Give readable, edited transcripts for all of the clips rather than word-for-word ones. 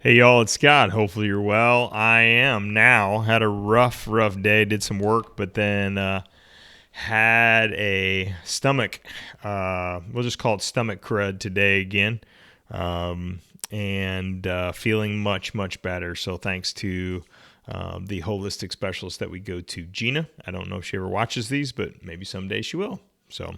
Hey y'all, it's Scott. Hopefully you're well. I am now. Had a rough day. Did some work, but then had a stomach. We'll just call it stomach crud today again, and feeling much better. So thanks to the holistic specialist that we go to, Gina. I don't know if she ever watches these, but maybe someday she will. So.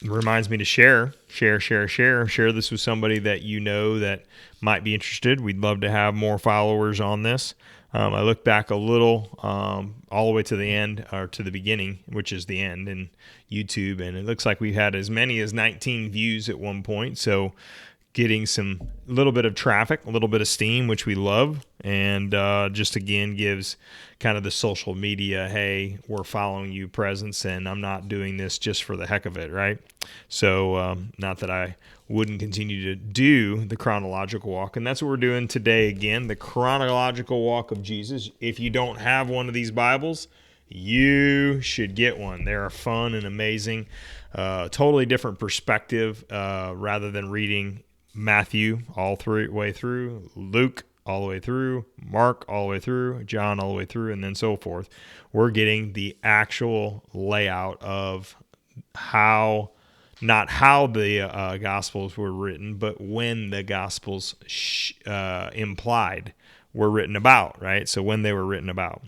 Reminds me to share this with somebody that you know that might be interested. We'd love to have more followers on this. I look back a little, all the way to the end, or to the beginning, which is the end in YouTube, and it looks like we had as many as 19 views at one point. So getting some little bit of traffic, a little bit of steam, which we love, and just again gives kind of the social media, hey, we're following you presence, and I'm not doing this just for the heck of it, right? So not that I wouldn't continue to do the chronological walk, and that's what we're doing today again, the chronological walk of Jesus. If you don't have one of these Bibles, you should get one. They are fun and amazing. Totally different perspective rather than reading Matthew all the way through, Luke all the way through, Mark all the way through, John all the way through, and then so forth. We're getting the actual layout of not how the Gospels were written, but when the Gospels implied were written about, right? So when they were written about.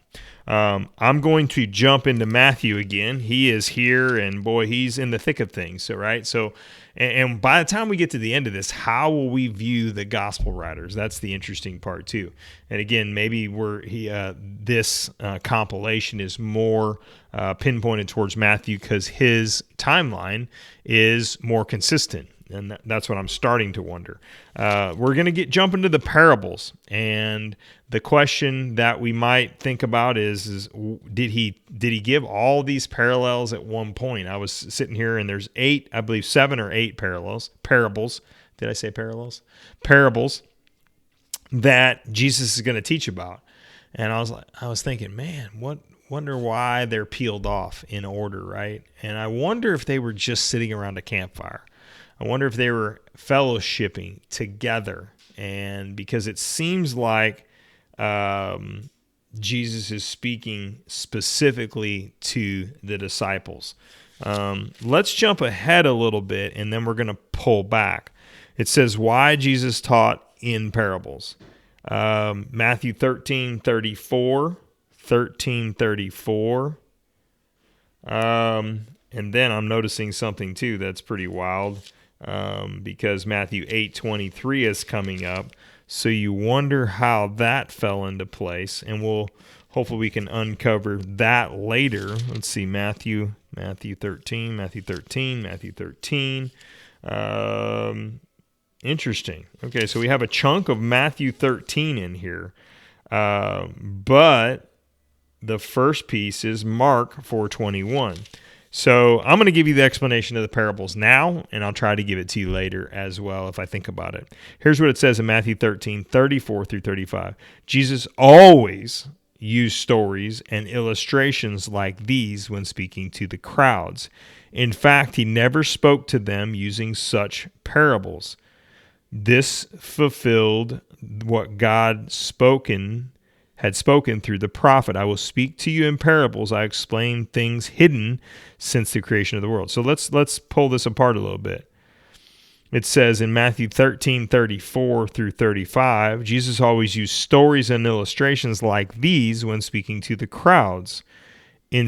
I'm going to jump into Matthew again. He is here, and boy, he's in the thick of things. So, right? So, and by the time we get to the end of this, how will we view the gospel writers? That's the interesting part too. And again, maybe this compilation is more pinpointed towards Matthew because his timeline is more consistent. And that's what I'm starting to wonder. We're going to jump into the parables, and the question that we might think about is did he give all these parallels at one point? I was sitting here, and there's 7 or 8 parables. Did I say parallels? Parables that Jesus is going to teach about, and I was thinking, man, wonder why they're peeled off in order, right? And I wonder if they were just sitting around a campfire. I wonder if they were fellowshipping together, and because it seems like Jesus is speaking specifically to the disciples. Let's jump ahead a little bit, and then we're going to pull back. It says why Jesus taught in parables. Matthew 13:34, 13:34. And then I'm noticing something too that's pretty wild. Because Matthew 8:23 is coming up. So you wonder how that fell into place, and hopefully we can uncover that later. Let's see, Matthew 13. Interesting. Okay, so we have a chunk of Matthew 13 in here, but the first piece is Mark 4:21. So I'm going to give you the explanation of the parables now, and I'll try to give it to you later as well if I think about it. Here's what it says in Matthew 13:34 through 35. Jesus always used stories and illustrations like these when speaking to the crowds. In fact, he never spoke to them using such parables. This fulfilled what God had spoken through the prophet. I will speak to you in parables. I explain things hidden since the creation of the world. So let's pull this apart a little bit. It says in Matthew 13:34 through 35, Jesus always used stories and illustrations like these when speaking to the crowds. In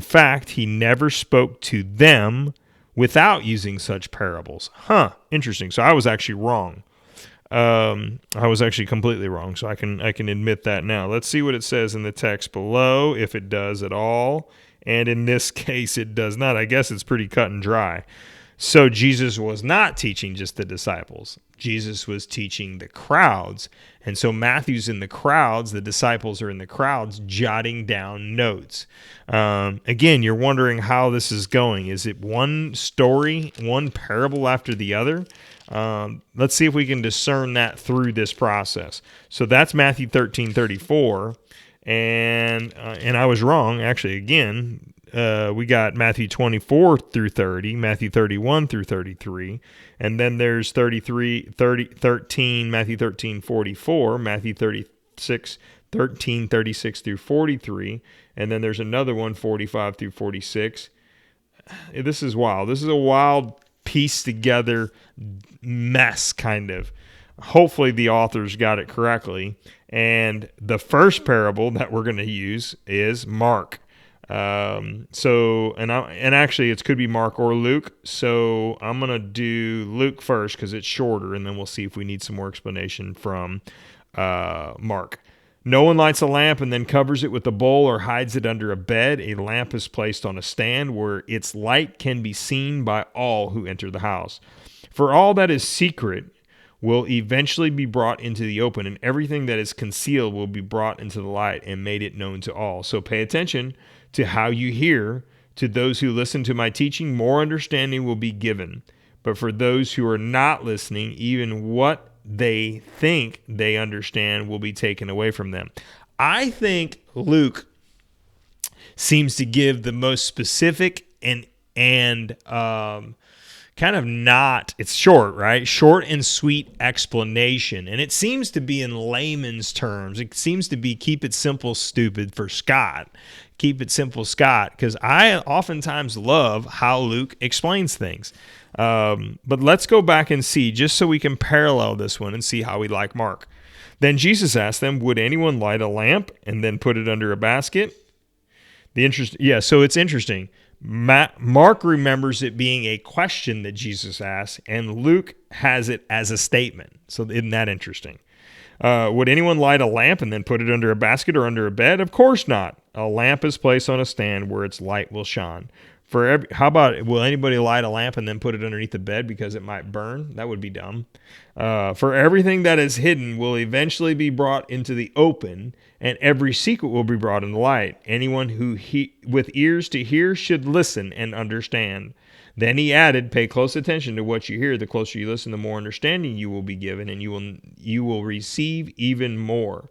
fact, he never spoke to them without using such parables. Interesting. So I was actually wrong. I was actually completely wrong, so I can admit that now. Let's see what it says in the text below, if it does at all. And in this case, it does not. I guess it's pretty cut and dry. So Jesus was not teaching just the disciples. Jesus was teaching the crowds. And so Matthew's in the crowds, the disciples are in the crowds, jotting down notes. Again, you're wondering how this is going. Is it one story, one parable after the other? Let's see if we can discern that through this process. So that's Matthew 13:34, and I was wrong. Actually, again, we got Matthew 24 through 30, Matthew 31 through 33, and then there's 13, Matthew 13, 44, Matthew 36, 13, 36 through 43, and then there's another one, 45 through 46. This is wild. This is a wild pieced together mess, kind of. Hopefully the authors got it correctly. And the first parable that we're going to use is Mark. And actually it could be Mark or Luke. So I'm going to do Luke first because it's shorter, and then we'll see if we need some more explanation from Mark. No one lights a lamp and then covers it with a bowl or hides it under a bed. A lamp is placed on a stand where its light can be seen by all who enter the house. For all that is secret will eventually be brought into the open, and everything that is concealed will be brought into the light and made it known to all. So pay attention to how you hear. To those who listen to my teaching, more understanding will be given. But for those who are not listening, even what they think they understand will be taken away from them. I think Luke seems to give the most specific and kind of not, it's short, right? Short and sweet explanation. And it seems to be in layman's terms. It seems to be keep it simple, stupid for Scott. Keep it simple, Scott, because I oftentimes love how Luke explains things. But let's go back and see, just so we can parallel this one and see how we like Mark. Then Jesus asked them, would anyone light a lamp and then put it under a basket? So it's interesting. Mark remembers it being a question that Jesus asked, and Luke has it as a statement. So isn't that interesting? Would anyone light a lamp and then put it under a basket or under a bed? Of course not. A lamp is placed on a stand where its light will shine. How about, will anybody light a lamp and then put it underneath the bed because it might burn? That would be dumb. For everything that is hidden will eventually be brought into the open, and every secret will be brought in the light. Anyone who with ears to hear should listen and understand. Then he added, pay close attention to what you hear. The closer you listen, the more understanding you will be given, and you will receive even more.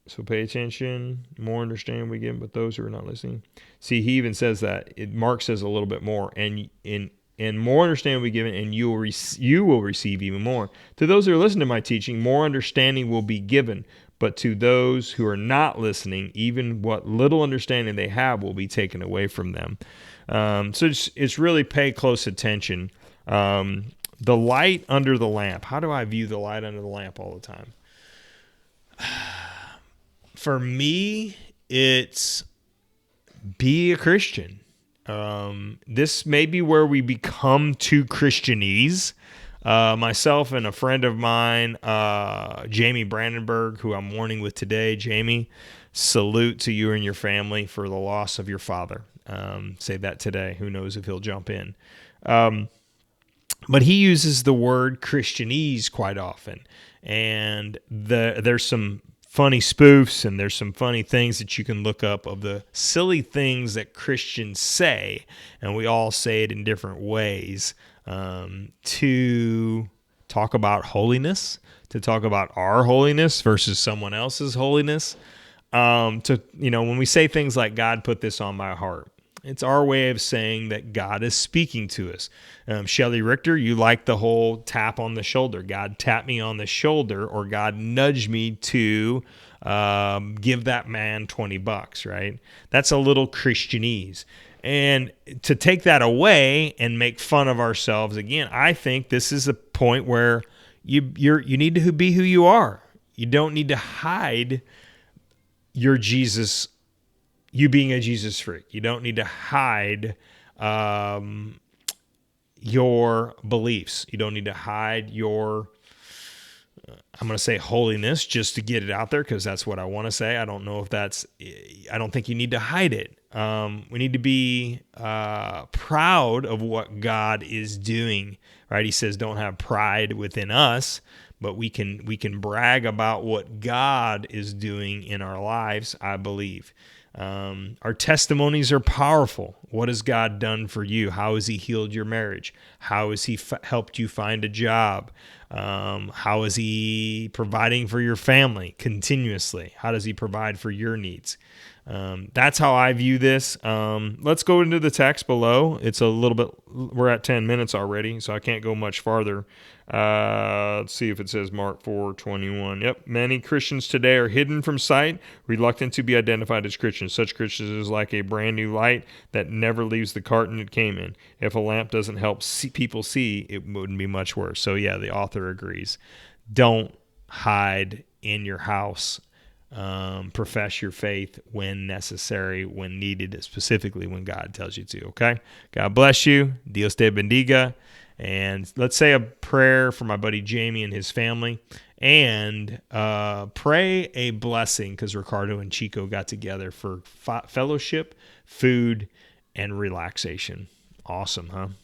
So pay attention, more understanding we give, but those who are not listening. See, he even says that. Mark says a little bit more, and more understanding we give, and you will receive even more. To those who are listening to my teaching, more understanding will be given, but to those who are not listening, even what little understanding they have will be taken away from them. So it's really pay close attention. The light under the lamp. How do I view the light under the lamp all the time? For me, it's be a Christian. This may be where we become too Christianese. Myself and a friend of mine, Jamie Brandenburg, who I'm mourning with today. Jamie, salute to you and your family for the loss of your father. Say that today. Who knows if he'll jump in. But he uses the word Christianese quite often. And there's some funny spoofs, and there's some funny things that you can look up of the silly things that Christians say, and we all say it in different ways, to talk about holiness, to talk about our holiness versus someone else's holiness. When we say things like, God put this on my heart, it's our way of saying that God is speaking to us. Shelley Richter, you like the whole tap on the shoulder. God tapped me on the shoulder, or God nudged me to give that man $20, right? That's a little Christianese. And to take that away and make fun of ourselves again, I think this is a point where you need to be who you are. You don't need to hide your Jesus, you being a Jesus freak. You don't need to hide your beliefs. You don't need to hide your, I'm going to say holiness just to get it out there because that's what I want to say. I don't know if I don't think you need to hide it. We need to be proud of what God is doing, right? He says, don't have pride within us, but we can brag about what God is doing in our lives, I believe. Our testimonies are powerful. What has God done for you? How has he healed your marriage? How has he helped you find a job? How is he providing for your family continuously? How does he provide for your needs? That's how I view this. Let's go into the text below. It's a little bit, we're at 10 minutes already, so I can't go much farther. Let's see if it says Mark 4:21. Yep. Many Christians today are hidden from sight, reluctant to be identified as Christians. Such Christians is like a brand new light that never leaves the carton it came in. If a lamp doesn't help people see, it wouldn't be much worse. So yeah, the author agrees. Don't hide in your house. Profess your faith when necessary, when needed, specifically when God tells you to, okay? God bless you. Dios te bendiga. And let's say a prayer for my buddy Jamie and his family. And pray a blessing, because Ricardo and Chico got together for fellowship, food, and relaxation. Awesome, huh?